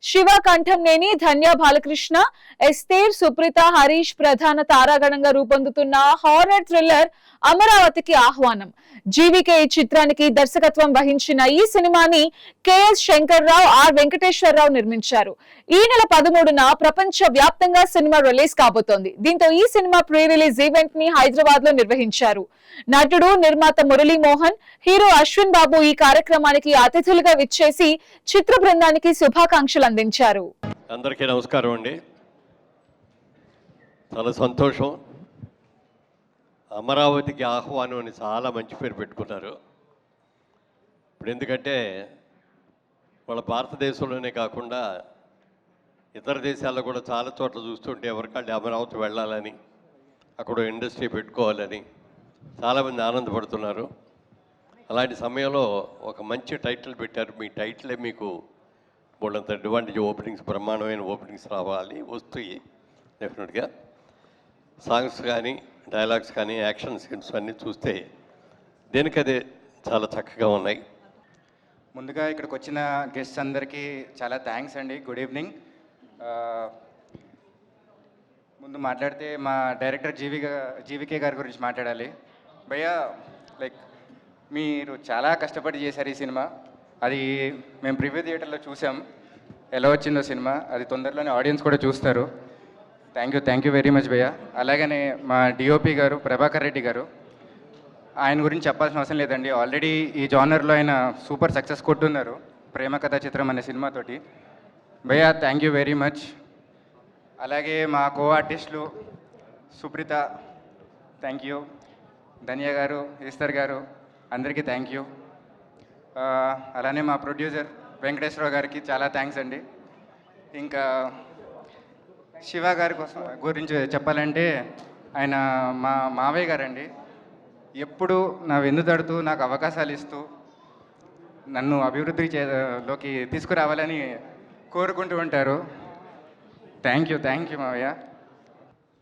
శివ కంఠంనేని, ధన్య బాలకృష్ణ, ఎస్తేర్, సుప్రీత, హరీష్ ప్రధాన తారాగణంగా రూపొందుతున్న horror thriller అమరావతికి ఆహ్వానం. జీవికే ఈ చిత్రానికి దర్శకత్వం వహించిన ఈ సినిమాని కెఎస్ శంకర్రావు, ఆర్ వెంకటేశ్వరరావు నిర్మించారు. ఈ నెల 13న ప్రపంచ వ్యాప్తంగా సినిమా రిలీజ్ కాబోతోంది. దీంతో ఈ సినిమా ప్రీ రిలీజ్ ఈవెంట్ ని హైదరాబాద్ లో నిర్వహించారు. నటుడు, నిర్మాత మురళీమోహన్, హీరో అశ్విన్ బాబు ఈ కార్యక్రమానికి అతిథులుగా విచ్చేసి చిత్ర బృందానికి శుభాకాంక్షలు అందించారు. అందరికీ నమస్కారం అండి. చాలా సంతోషం. అమరావతికి ఆహ్వానం అని చాలా మంచి పేరు పెట్టుకున్నారు. ఇప్పుడు ఎందుకంటే వాళ్ళ భారతదేశంలోనే కాకుండా ఇతర దేశాల్లో కూడా చాలా చోట్ల చూస్తుంటే ఎవరికాళ్ళు అమరావతి వెళ్ళాలని, అక్కడ ఇండస్ట్రీ పెట్టుకోవాలని చాలామంది ఆనందపడుతున్నారు. అలాంటి సమయంలో ఒక మంచి టైటిల్ పెట్టారు. మీ టైటిలే మీకు వాళ్ళంత అడ్వాంటేజ్ ఓపెనింగ్స్, బ్రహ్మాండమైన ఓపెనింగ్స్ రావాలి, వస్తాయి డెఫినెట్గా. సాంగ్స్ కానీ, డైలాగ్స్ కానీ, యాక్షన్ సీన్స్ అన్నీ చూస్తే దేనికదే చాలా చక్కగా ఉన్నాయి. ముందుగా ఇక్కడికి వచ్చిన గెస్ట్స్ అందరికీ చాలా థ్యాంక్స్ అండి. Good evening. ముందు మాట్లాడితే మా డైరెక్టర్ జీవికే గారి గురించి మాట్లాడాలి. భయ్యా, లైక్ మీరు చాలా కష్టపడి చేశారు ఈ సినిమా. అది మేము ప్రివ్యూ థియేటర్లో చూసాం, ఎలా వచ్చిందో సినిమా. అది తొందరలోనే ఆడియన్స్ కూడా చూస్తారు. థ్యాంక్ యూ వెరీ మచ్ భయ్యా. అలాగనే మా డిఓపి గారు ప్రభాకర్ రెడ్డి గారు, ఆయన గురించి చెప్పాల్సిన అవసరం లేదండి. ఆల్రెడీ ఈ జానర్లో ఆయన సూపర్ సక్సెస్ కొట్టున్నారు ప్రేమ కథా చిత్రం అనే సినిమాతోటి. భయ్యా థ్యాంక్ యూ వెరీ మచ్. అలాగే మా కో ఆర్టిస్టులు సుప్రీత, థ్యాంక్ యూ. ధన్య గారు, ఈశ్వర్ గారు, అందరికీ థ్యాంక్ యూ. అలానే మా ప్రొడ్యూసర్ వెంకటేశ్వరరావు గారికి చాలా థ్యాంక్స్ అండి. ఇంకా శివ గారి గురించి చెప్పాలంటే ఆయన మా మావయ్య గారండి. ఎప్పుడు నా వెన్ను తడుతూ నాకు అవకాశాలు ఇస్తూ నన్ను లోకి తీసుకురావాలని కోరుకుంటూ ఉంటారు. థ్యాంక్ యూ మావయ్య.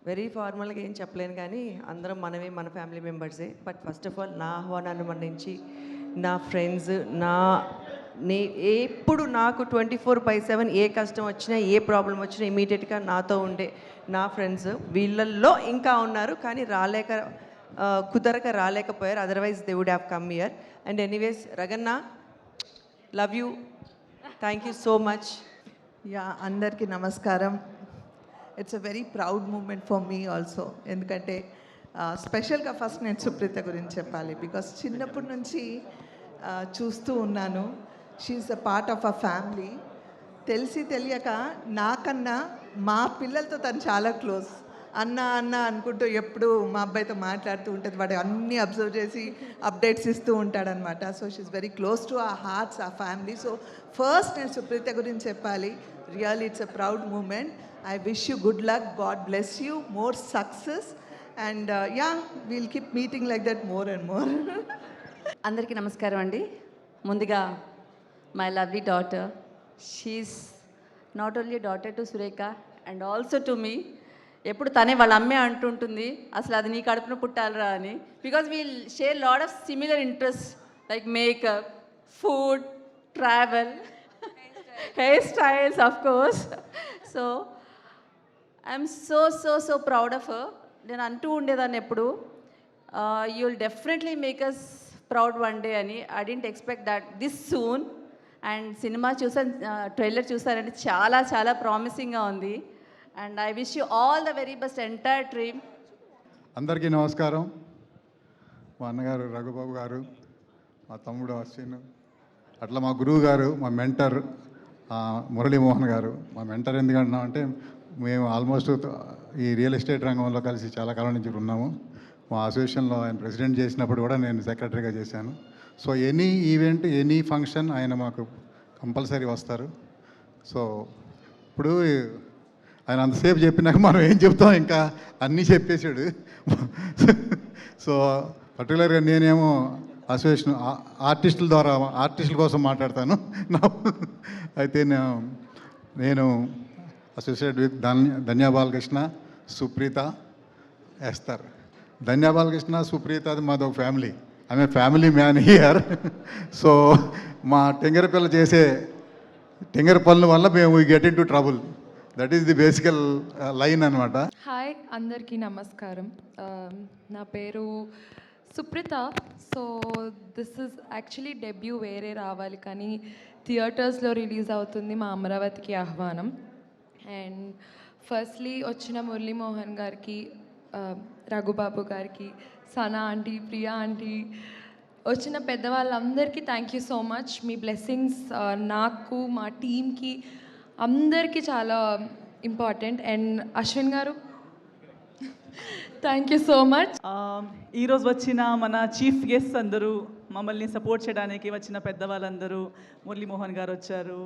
వెరీ ఫార్మల్గా ఏం చెప్పలేను కానీ అందరం మనమే, మన ఫ్యామిలీ మెంబర్సే. బట్ ఫస్ట్ ఆఫ్ ఆల్ నా ఆహ్వానాన్ని మన్నించి నా ఫ్రెండ్స్, ఎప్పుడు నాకు 24/7 ఏ కష్టం వచ్చినా, ఏ ప్రాబ్లం వచ్చినా ఇమీడియట్గా నాతో ఉండే నా ఫ్రెండ్స్, వీళ్ళల్లో ఇంకా ఉన్నారు కానీ కుదరక రాలేకపోయారు. Otherwise they would have come here. And anyways Raganna, love you, thank you so much. Yeah, అందరికీ నమస్కారం. It's a very proud moment for me also. ఎందుకంటే స్పెషల్గా ఫస్ట్ నేను సుప్రీత గురించి చెప్పాలి. బికాస్ చిన్నప్పటి నుంచి చూస్తూ ఉన్నాను. She's a part of a family. తెలియక నాకన్నా మా పిల్లలతో తను చాలా క్లోజ్. అన్న అనుకుంటూ ఎప్పుడు మా అబ్బాయితో మాట్లాడుతూ ఉంటుంది. వాడు అన్నీ అబ్జర్వ్ చేసి అప్డేట్స్ ఇస్తూ ఉంటాడనమాట. So she's very close to our hearts, our family. So first నేను సుప్రీత గురించి చెప్పాలి. Really it's a proud moment. I wish you good luck. God bless you. More success. And we'll keep meeting like that more and more. అందరికీ నమస్కారం అండి. ముందుగా my lovely daughter, she is not only daughter to Surekha and also to me. ఎప్పుడు తనే వాళ్ళ అమ్మే అంటుంటుంది, అసలు అది నీ కడుపున పుట్టాలరా అని. Because we'll share lot of similar interest like makeup, food, travel, hair styles of course. So I'm so proud of her. నేను అంటూ ఉండేదాన్ని ఎప్పుడు, you will definitely make us proud one day అని. I didn't expect that this soon. And cinema చూసాను, trailer చూసానంటే చాలా ప్రామిసింగ్గా ఉంది. And I wish you all the very best entire team. అందరికీ నమస్కారం. మా అన్నగారు రఘుబాబు గారు, మా తమ్ముడు అశ్విన్, అట్లా మా గురువు గారు, మా మెంటర్ మురళీమోహన్ గారు. మా మెంటర్ ఎందుకంటున్నాం అంటే మేము ఆల్మోస్ట్ ఈ రియల్ ఎస్టేట్ రంగంలో కలిసి చాలా కాలం నుంచి ఉన్నాము. మా అసోసియేషన్లో ఆయన ప్రెసిడెంట్ చేసినప్పుడు కూడా నేను సెక్రటరీగా చేశాను. So any event, any function ఆయన మాకు కంపల్సరీ వస్తారు. సో ఇప్పుడు ఆయన అంతసేపు చెప్పినాక మనం ఏం చెప్తాం, ఇంకా అన్నీ చెప్పేశాడు. సో పర్టికులర్గా నేనేమో అసోసియేషన్ ఆర్టిస్టుల కోసం మాట్లాడతాను. అయితే నేను associate with Dhanya Balakrishna, Supreetha, Esther. Dhanya Balakrishna, Supreetha, అది మాది ఒక family. I'm a family man here. So మా టెంగరపిల్ల చేసే తింగర పనుల వల్ల మేము get into trouble. That is the basical line అనమాట. హాయ్ అందరికీ నమస్కారం. నా పేరు Supritha. So this is actually debut వేరే రావాలి కానీ థియేటర్స్లో రిలీజ్ అవుతుంది మా అమరావతికి ఆహ్వానం. అండ్ ఫస్ట్లీ వచ్చిన మురళీమోహన్ గారికి, రఘుబాబు గారికి, సనా ఆంటీ, ప్రియా ఆంటీ, వచ్చిన పెద్దవాళ్ళందరికీ థ్యాంక్ యూ సో మచ్. మీ బ్లెస్సింగ్స్ నాకు, మా టీమ్కి అందరికీ చాలా ఇంపార్టెంట్. అండ్ అశ్విన్ గారు థ్యాంక్ యూ సో మచ్. ఈరోజు వచ్చిన మన చీఫ్ గెస్ట్ అందరూ, మమ్మల్ని సపోర్ట్ చేయడానికి వచ్చిన పెద్దవాళ్ళందరూ, మురళీమోహన్ గారు వచ్చారు,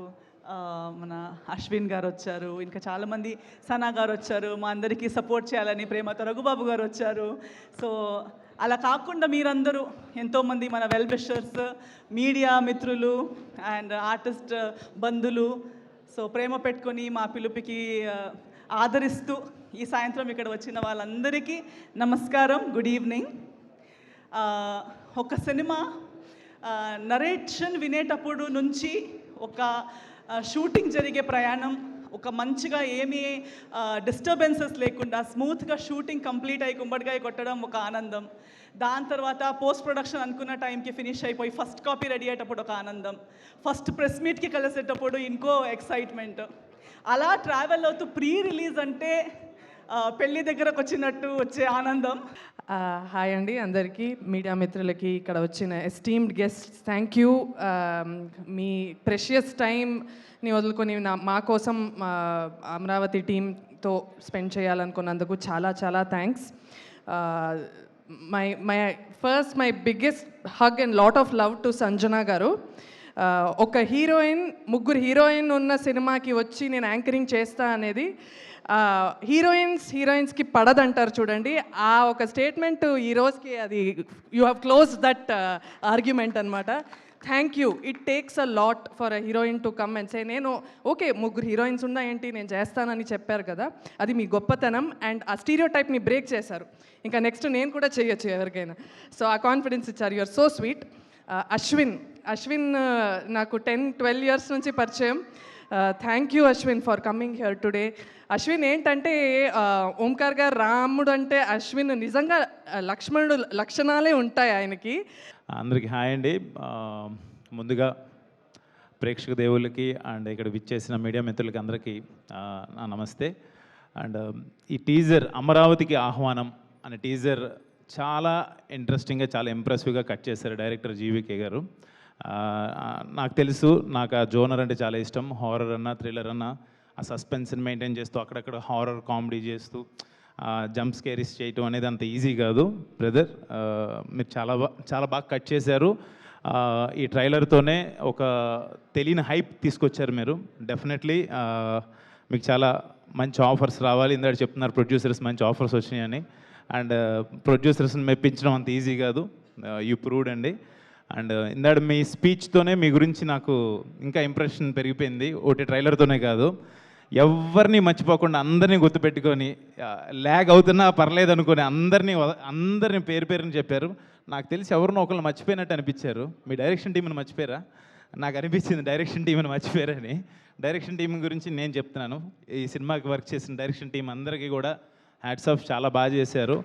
మన అశ్విన్ గారు వచ్చారు, ఇంకా చాలామంది, సనా గారు వచ్చారు, మా అందరికీ సపోర్ట్ చేయాలని ప్రేమతో రఘుబాబు గారు వచ్చారు. సో అలా కాకుండా మీరందరూ ఎంతోమంది మన వెల్ విషర్స్, మీడియా మిత్రులు అండ్ ఆర్టిస్ట్ బంధువులు, సో ప్రేమ పెట్టుకొని మా పిలుపుకి ఆదరిస్తూ ఈ సాయంత్రం ఇక్కడ వచ్చిన వాళ్ళందరికీ నమస్కారం, గుడ్ ఈవినింగ్. ఒక సినిమా నరేషన్ వినేటప్పుడు నుంచి ఒక షూటింగ్ జరిగే ప్రయాణం, ఒక మంచిగా ఏమీ డిస్టర్బెన్సెస్ లేకుండా స్మూత్గా షూటింగ్ కంప్లీట్ అయ్యి గుమ్మడికాయ కొట్టడం ఒక ఆనందం. దాని తర్వాత పోస్ట్ ప్రొడక్షన్ అనుకున్న టైంకి ఫినిష్ అయిపోయి ఫస్ట్ కాపీ రెడీ అయ్యేటప్పుడు ఒక ఆనందం, ఫస్ట్ ప్రెస్ మీట్కి కలిసేటప్పుడు ఇంకో ఎక్సైట్మెంట్. అలా ట్రావెల్ అవుతూ ప్రీ రిలీజ్ అంటే పెళ్ళి దగ్గరకు వచ్చినట్టు వచ్చే ఆనందం. హాయ్ అండి అందరికీ, మీడియా మిత్రులకి, ఇక్కడ వచ్చిన esteemed guests, thank you. Me precious టైంని వదులుకొని మా కోసం అమరావతి టీంతో స్పెండ్ చేయాలనుకున్నందుకు చాలా చాలా thanks. My biggest hug and lot of love to Sanjana గారు. ఒక హీరోయిన్, ముగ్గురు హీరోయిన్ ఉన్న సినిమాకి వచ్చి నేను యాంకరింగ్ చేస్తా అనేది హీరోయిన్స్కి పడదంటారు చూడండి, ఆ ఒక స్టేట్మెంట్ ఈ రోజుకి అది you have close that argument అనమాట. Thank you. It takes a lot for a heroine to come and say నేను ఓకే ముగ్గురు హీరోయిన్స్ ఉన్నాయేంటి నేను చేస్తానని చెప్పారు కదా, అది మీ గొప్పతనం. అండ్ ఆ స్టీరియో టైప్ని బ్రేక్ చేశారు, ఇంకా నెక్స్ట్ నేను కూడా చేయొచ్చు ఎవరికైనా. సో ఆ కాన్ఫిడెన్స్ ఇచ్చారు. You're so sweet. అశ్విన్ నాకు 10-12 years నుంచి పరిచయం. Thank you Ashwin for coming here today. Ashwin ఏంటంటే ఓంకార్ గారు రాముడు అంటే అశ్విన్ నిజంగా లక్ష్మణుడు లక్షణాలే ఉంటాయి ఆయనకి. అందరికీ హాయ్ అండి. ముందుగా ప్రేక్షక దేవుళ్ళకి అండ్ ఇక్కడ విచ్చేసిన మీడియా మిత్రులకి అందరికీ నా నమస్తే. అండ్ ఈ టీజర్ అమరావతికి ఆహ్వానం అనే టీజర్ చాలా ఇంట్రెస్టింగ్గా, చాలా ఇంప్రెసివ్గా కట్ చేశారు డైరెక్టర్ జీవీకే గారు. నాకు తెలుసు, నాకు ఆ జోనర్ అంటే చాలా ఇష్టం. హారర్ అన్నా, థ్రిల్లర్ అన్నా, ఆ సస్పెన్స్ని మెయింటైన్ చేస్తూ అక్కడక్కడ హారర్ కామెడీ చేస్తూ జంప్ స్కేరీస్ చేయటం అనేది అంత ఈజీ కాదు బ్రదర్. మీరు చాలా బాగా కట్ చేశారు. ఈ ట్రైలర్తోనే ఒక తెలియని హైప్ తీసుకొచ్చారు మీరు. డెఫినెట్లీ మీకు చాలా మంచి ఆఫర్స్ రావాలి. ఇందాక చెప్తున్నారు ప్రొడ్యూసర్స్ మంచి ఆఫర్స్ వచ్చినాయని. అండ్ ప్రొడ్యూసర్స్ని మెప్పించడం అంత ఈజీ కాదు. యూ ప్రూవ్డ్ అండి. అండ్ ఇందాక మీ స్పీచ్తోనే మీ గురించి నాకు ఇంకా ఇంప్రెషన్ పెరిగిపోయింది. ఒకటి ట్రైలర్తోనే కాదు, ఎవరిని మర్చిపోకుండా అందరినీ గుర్తుపెట్టుకొని ల్యాగ్ అవుతున్నా పర్లేదు అనుకొని అందరినీ పేరుని చెప్పారు. నాకు తెలిసి ఎవరినో ఒకరిని మర్చిపోయినట్టు అనిపించారు. మీ డైరెక్షన్ టీంని మర్చిపోయారా? నాకు అనిపించింది డైరెక్షన్ టీంని మర్చిపోయారని. డైరెక్షన్ టీం గురించి నేను చెప్తున్నాను. ఈ సినిమాకి వర్క్ చేసిన డైరెక్షన్ టీం అందరికీ కూడా హ్యాట్స్ ఆఫ్, చాలా బాగా చేశారు.